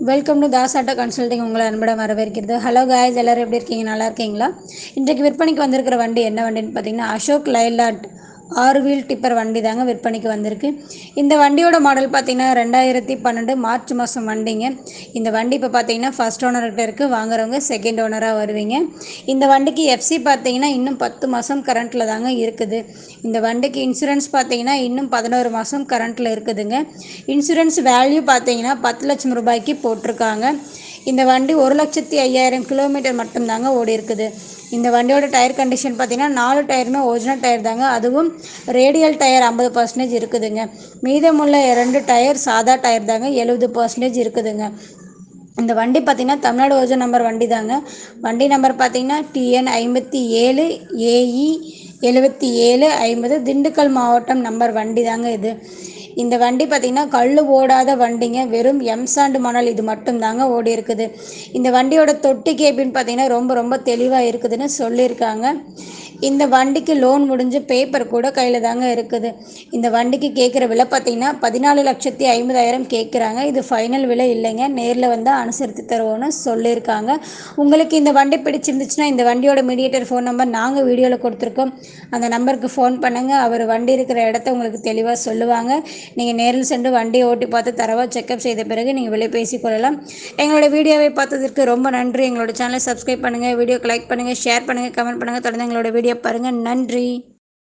Welcome to Das auto consulting. உங்களை அன்புடன் வரவேற்கிறது. ஹலோ காய்ஸ், எல்லோரும் எப்படி இருக்கீங்க? நல்லா இருக்கீங்களா? இன்றைக்கு விற்பனைக்கு வந்திருக்கிற வண்டி என்ன வண்டின்னு பார்த்தீங்கன்னா அசோக் லைலாண்ட் 6 வீல் டிப்பர் வண்டி தாங்க விற்பனைக்கு வந்திருக்கு. இந்த வண்டியோட மாடல் பார்த்தீங்கன்னா 2012 மார்ச் மாதம் வண்டிங்க. இந்த வண்டி இப்போ பார்த்தீங்கன்னா ஃபர்ஸ்ட் ஓனர்கிட்ட இருக்குது. வாங்குறவங்க செகண்ட் ஓனராக வருவீங்க. இந்த வண்டிக்கு எஃப்சி பார்த்தீங்கன்னா இன்னும் 10 மாதம் கரண்ட்டில் தாங்க இருக்குது. இந்த வண்டிக்கு இன்சூரன்ஸ் பார்த்தீங்கன்னா இன்னும் 11 மாதம் கரண்ட்டில் இருக்குதுங்க. இன்சூரன்ஸ் வேல்யூ பார்த்தீங்கன்னா 10 லட்சம் ரூபாய்க்கு போட்டிருக்காங்க. இந்த வண்டி 1,05,000 கிலோமீட்டர் மட்டும்தாங்க ஓடி இருக்குது. இந்த வண்டியோட டயர் கண்டிஷன் பார்த்தீங்கன்னா 4 டயருமே ஒரிஜினல் டயர் தாங்க. அதுவும் ரேடியல் டயர் 50% இருக்குதுங்க. மீதமுள்ள 2 டயர் சாதா டயர் தாங்க 70% இருக்குதுங்க. இந்த வண்டி பார்த்திங்கன்னா தமிழ்நாடு ஒரிஜினல் நம்பர் வண்டி தாங்க. வண்டி நம்பர் பார்த்திங்கன்னா TN 57 AE 7750 திண்டுக்கல் மாவட்டம் நம்பர் வண்டி தாங்க இது. இந்த வண்டி பார்த்திங்கன்னா கல் ஓடாத வண்டிங்க. வெறும் எம்சாண்டு மணல் இது மட்டும் தாங்க ஓடி இருக்குது. இந்த வண்டியோட தொட்டி கேபின் பார்த்திங்கன்னா ரொம்ப தெளிவாக இருக்குதுன்னு சொல்லியிருக்காங்க. இந்த வண்டிக்கு லோன் முடிஞ்சு பேப்பர் கூட கையில் தாங்க இருக்குது. இந்த வண்டிக்கு கேட்குற விலை பார்த்திங்கன்னா 14,50,000 கேட்குறாங்க. இது ஃபைனல் விலை இல்லைங்க. நேரில் வந்து அனுசரித்து தருவோன்னு சொல்லியிருக்காங்க. உங்களுக்கு இந்த வண்டி பிடிச்சிருந்துச்சுன்னா இந்த வண்டியோட மீடியேட்டர் ஃபோன் நம்பர் நாங்கள் வீடியோவில் கொடுத்துருக்கோம். அந்த நம்பருக்கு ஃபோன் பண்ணுங்கள். அவர் வண்டி இருக்கிற இடத்த உங்களுக்கு தெளிவாக சொல்லுவாங்க. நீங்கள் நேரில் சென்று வண்டியை ஓட்டி பார்த்து தரவாக செக்அப் செய்த பிறகு நீங்கள் விலை பேசிக்கொள்ளலாம். எங்களோட வீடியோவை பார்த்ததற்கு ரொம்ப நன்றி. எங்களோட சேனலை சப்ஸ்கிரைப் பண்ணுங்கள், வீடியோக்கு லைக் பண்ணுங்கள், ஷேர் பண்ணுங்கள், கமெண்ட் பண்ணுங்கள். தொடர்ந்து எங்களோட வீடியோ பாருங்கள். நன்றி.